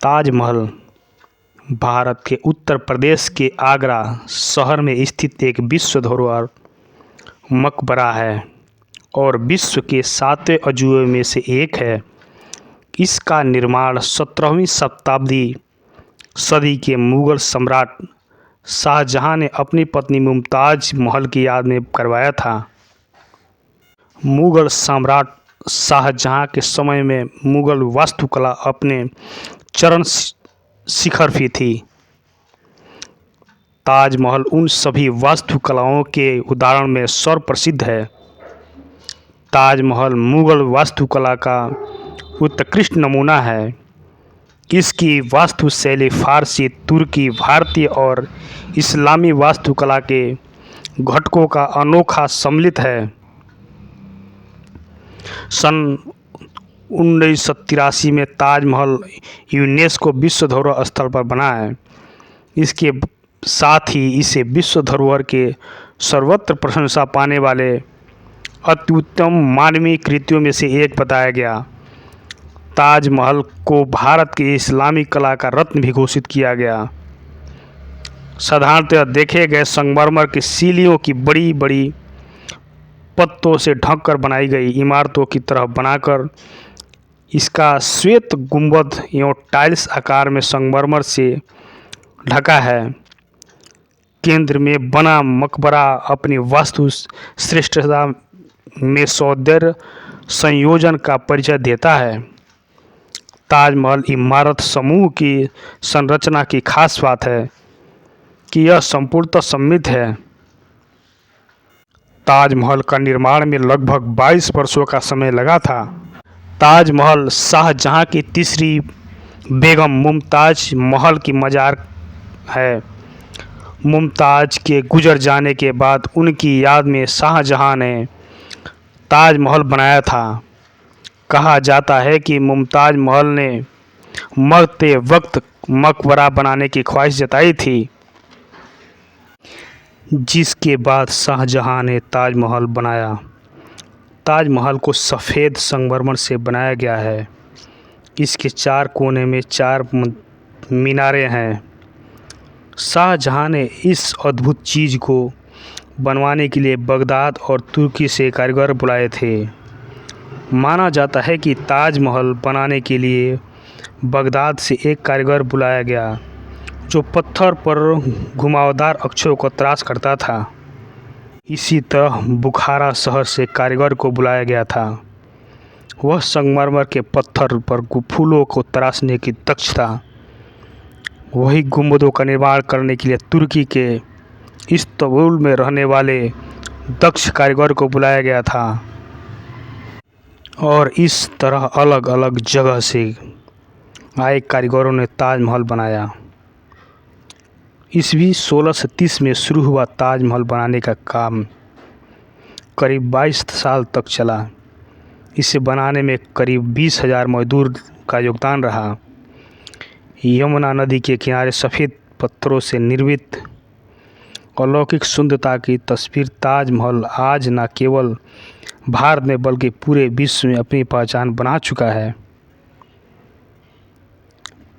ताजमहल भारत के उत्तर प्रदेश के आगरा शहर में स्थित एक विश्व धरोहर मकबरा है और विश्व के 7वें अजूबे में से एक है। इसका निर्माण 17वीं शताब्दी सदी के मुग़ल सम्राट शाहजहां ने अपनी पत्नी मुमताज़ महल की याद में करवाया था। मुग़ल सम्राट शाहजहां के समय में मुग़ल वास्तुकला अपने चरम शिखर पर थी। ताजमहल उन सभी वास्तुकलाओं के उदाहरण में सर्वप्रसिद्ध है। ताजमहल मुग़ल वास्तुकला का उत्कृष्ट नमूना है। इसकी वास्तुशैली फ़ारसी, तुर्की, भारतीय और इस्लामी वास्तुकला के घटकों का अनोखा सम्मिलित है। सन 1983 में ताजमहल यूनेस्को विश्व धरोहर स्थल पर बना है। इसके साथ ही इसे विश्व धरोहर के सर्वत्र प्रशंसा पाने वाले अत्युत्तम मानवीय कृतियों में से एक बताया गया। ताजमहल को भारत के इस्लामी कला का रत्न भी घोषित किया गया। साधारणतः देखे गए संगमरमर की सीढ़ियों की बड़ी बड़ी पत्तों से ढककर बनाई गई इमारतों की तरह बनाकर इसका श्वेत गुंबद एवं टाइल्स आकार में संगमरमर से ढका है। केंद्र में बना मकबरा अपनी वास्तु श्रेष्ठता में सौंदर्य संयोजन का परिचय देता है। ताजमहल इमारत समूह की संरचना की खास बात है कि यह संपूर्णतः सममित है। ताजमहल का निर्माण में लगभग 22 वर्षों का समय लगा था। ताजमहल शाहजहां की तीसरी बेगम मुमताज़ महल की मज़ार है। मुमताज़ के गुजर जाने के बाद उनकी याद में शाहजहां ने ताजमहल बनाया था। कहा जाता है कि मुमताज़ महल ने मरते वक्त मकबरा बनाने की ख्वाहिश जताई थी, जिसके बाद शाहजहां ने ताजमहल बनाया। ताजमहल को सफ़ेद संगमरमर से बनाया गया है। इसके 4 कोने में 4 मीनारें हैं। शाहजहां ने इस अद्भुत चीज़ को बनवाने के लिए बगदाद और तुर्की से कारीगर बुलाए थे। माना जाता है कि ताजमहल बनाने के लिए बगदाद से एक कारीगर बुलाया गया जो पत्थर पर घुमावदार अक्षरों को तराश करता था। इसी तरह बुखारा शहर से कारीगर को बुलाया गया था। वह संगमरमर के पत्थर पर फूलों को तराशने की दक्ष था। वही गुंबदों का निर्माण करने के लिए तुर्की के इस्तांबुल में रहने वाले दक्ष कारीगर को बुलाया गया था और इस तरह अलग अलग जगह से आए कारीगरों ने ताजमहल बनाया। ईस्वी 1630 में शुरू हुआ ताजमहल बनाने का काम करीब 22 साल तक चला। इसे बनाने में करीब 20,000 मजदूर का योगदान रहा। यमुना नदी के किनारे सफ़ेद पत्थरों से निर्मित अलौकिक सुंदरता की तस्वीर ताजमहल आज न केवल भारत में बल्कि पूरे विश्व में अपनी पहचान बना चुका है।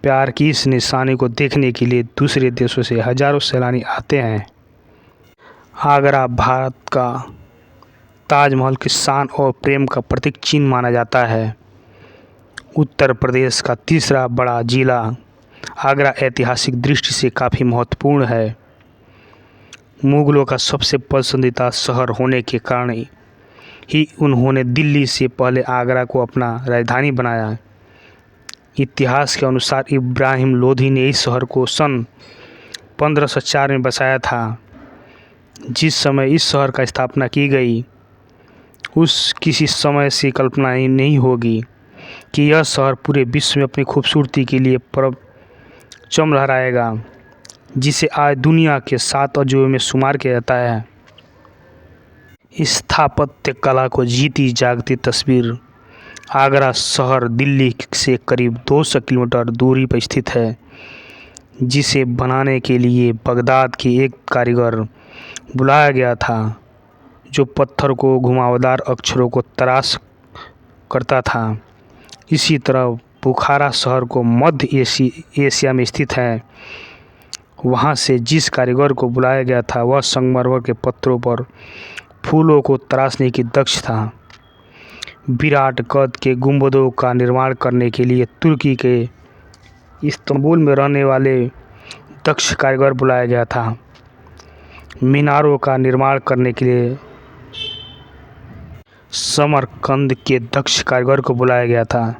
प्यार की इस निशानी को देखने के लिए दूसरे देशों से हज़ारों सैलानी आते हैं। आगरा भारत का ताजमहल की शान और प्रेम का प्रतीक चिन्ह माना जाता है। उत्तर प्रदेश का तीसरा बड़ा जिला आगरा ऐतिहासिक दृष्टि से काफ़ी महत्वपूर्ण है। मुग़लों का सबसे पसंदीदा शहर होने के कारण ही उन्होंने दिल्ली से पहले आगरा को अपना राजधानी बनाया। इतिहास के अनुसार इब्राहिम लोधी ने इस शहर को सन 1504 में बसाया था। जिस समय इस शहर का स्थापना की गई उस किसी समय से कल्पना ही नहीं होगी कि यह शहर पूरे विश्व में अपनी खूबसूरती के लिए परचम लहराएगा, जिसे आज दुनिया के 7 अजूबों में शुमार किया जाता है। स्थापत्य कला को जीती जागती तस्वीर आगरा शहर दिल्ली से करीब 200 किलोमीटर दूरी पर स्थित है, जिसे बनाने के लिए बगदाद के एक कारीगर बुलाया गया था जो पत्थर को घुमावदार अक्षरों को तराश करता था। इसी तरह बुखारा शहर को मध्य एशिया में स्थित है। वहाँ से जिस कारीगर को बुलाया गया था वह संगमरमर के पत्थरों पर फूलों को तराशने की दक्ष था। विराट कद के गुंबदों का निर्माण करने के लिए तुर्की के इस्तांबुल में रहने वाले दक्ष कारीगर बुलाया गया था। मीनारों का निर्माण करने के लिए समरकंद के दक्ष कारीगर को बुलाया गया था।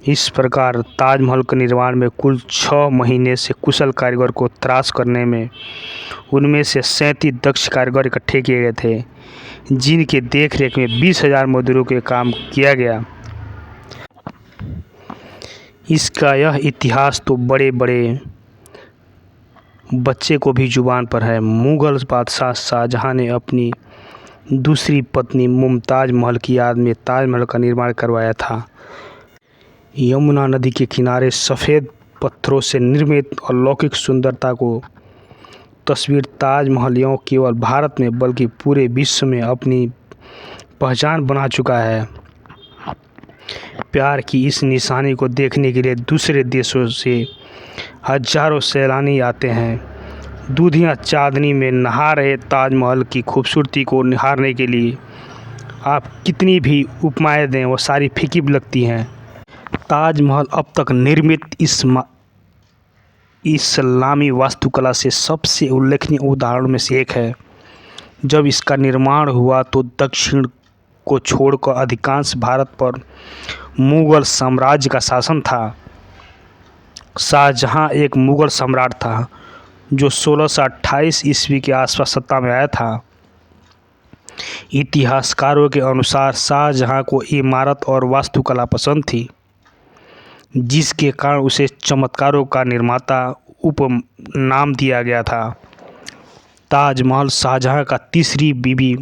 इस प्रकार ताजमहल के निर्माण में कुल 6 महीने से कुशल कारीगर को तराश करने में उनमें से 37 दक्ष कारीगर इकट्ठे किए गए थे, जिनके देखरेख में 20,000 मजदूरों के काम किया गया। इसका यह इतिहास तो बड़े बड़े बच्चे को भी जुबान पर है। मुग़ल बादशाह शाहजहां ने अपनी दूसरी पत्नी मुमताज़ महल की याद में ताजमहल का निर्माण करवाया था। यमुना नदी के किनारे सफ़ेद पत्थरों से निर्मित अलौकिक सुंदरता को तस्वीर ताजमहल यह केवल भारत में बल्कि पूरे विश्व में अपनी पहचान बना चुका है। प्यार की इस निशानी को देखने के लिए दूसरे देशों से हजारों सैलानी आते हैं। दूधिया चांदनी में नहा रहे ताजमहल की खूबसूरती को निहारने के लिए आप कितनी भी उपमाएं दें वो सारी फीकी लगती हैं। ताजमहल अब तक निर्मित इस्लामी वास्तुकला से सबसे उल्लेखनीय उदाहरणों में से एक है। जब इसका निर्माण हुआ तो दक्षिण को छोड़कर अधिकांश भारत पर मुग़ल साम्राज्य का शासन था। शाहजहां एक मुग़ल सम्राट था जो 1628 ईस्वी के आसपास सत्ता में आया था। इतिहासकारों के अनुसार शाहजहां को इमारत और वास्तुकला पसंद थी, जिसके कारण उसे चमत्कारों का निर्माता उपनाम दिया गया था। ताजमहल शाहजहां का तीसरी बीवी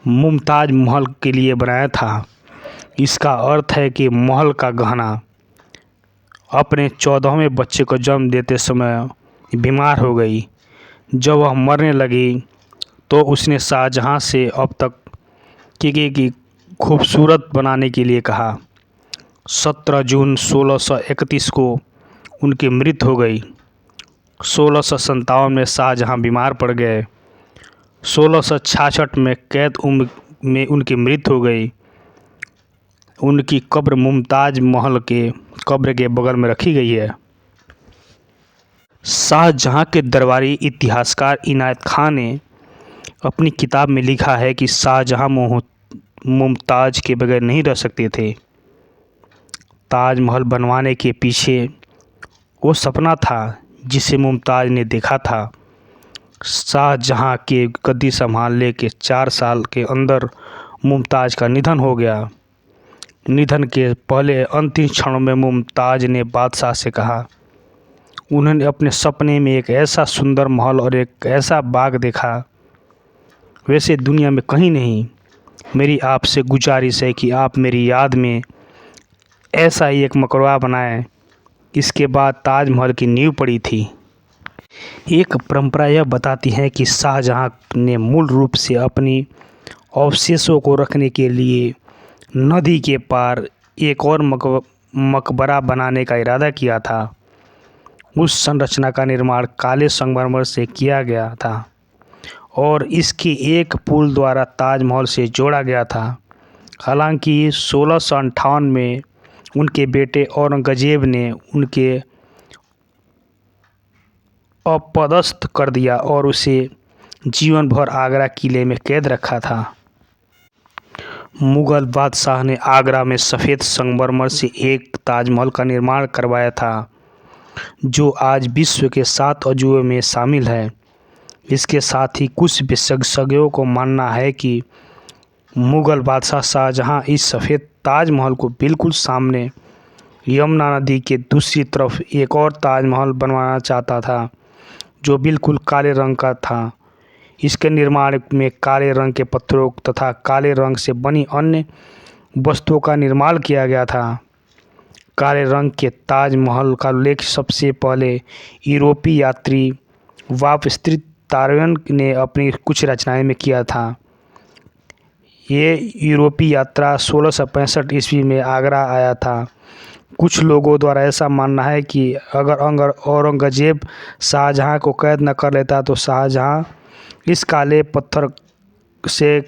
मुमताज़ महल के लिए बनाया था। इसका अर्थ है कि महल का गहना। अपने 14वें बच्चे को जन्म देते समय बीमार हो गई। जब वह मरने लगी तो उसने शाहजहां से अब तक की खूबसूरत बनाने के लिए कहा। 17 जून 1631 को उनकी मृत्यु हो गई। 1657 में शाहजहां बीमार पड़ गए। 1666 में कैद उम्र में उनकी मृत्यु हो गई। उनकी कब्र मुमताज़ महल के कब्र के बगल में रखी गई है। शाहजहां के दरबारी इतिहासकार इनायत खान ने अपनी किताब में लिखा है कि शाहजहां मुमताज़ के बगैर नहीं रह सकते थे। ताजमहल बनवाने के पीछे वो सपना था जिसे मुमताज़ ने देखा था। शाहजहां के गद्दी संभालने के 4 साल के अंदर मुमताज़ का निधन हो गया। निधन के पहले अंतिम क्षणों में मुमताज़ ने बादशाह से कहा। उन्होंने अपने सपने में एक ऐसा सुंदर महल और एक ऐसा बाग देखा, वैसे दुनिया में कहीं नहीं। मेरी आपसे गुजारिश है कि आप मेरी याद में ऐसा ही एक मकबरा बनाएं। इसके बाद ताजमहल की नींव पड़ी थी। एक परंपरा यह बताती है कि शाहजहां ने मूल रूप से अपनी अवशेषों को रखने के लिए नदी के पार एक और मकबरा बनाने का इरादा किया था। उस संरचना का निर्माण काले संगमरमर से किया गया था और इसके एक पुल द्वारा ताजमहल से जोड़ा गया था। हालांकि 1658 में उनके बेटे औरंगजेब ने उनके अपदस्थ कर दिया और उसे जीवन भर आगरा किले में कैद रखा था। मुग़ल बादशाह ने आगरा में सफ़ेद संगमरमर से एक ताजमहल का निर्माण करवाया था, जो आज विश्व के 7 अजूबों में शामिल है। इसके साथ ही कुछ विशेषज्ञों को मानना है कि मुग़ल बादशाह शाहजहां इस सफ़ेद ताजमहल को बिल्कुल सामने यमुना नदी के दूसरी तरफ एक और ताजमहल बनवाना चाहता था, जो बिल्कुल काले रंग का था। इसके निर्माण में काले रंग के पत्थरों तथा काले रंग से बनी अन्य वस्तुओं का निर्माण किया गया था। काले रंग के ताजमहल का उल्लेख सबसे पहले यूरोपीय यात्री वापस्त्रित तारवन ने अपनी कुछ रचनाएं में किया था। ये यूरोपीय यात्रा 1665 ईस्वी में आगरा आया था। कुछ लोगों द्वारा ऐसा मानना है कि अगर औरंगजेब शाहजहां को कैद न कर लेता तो शाहजहां इस काले पत्थर से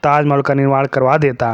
ताजमहल का निर्माण करवा देता।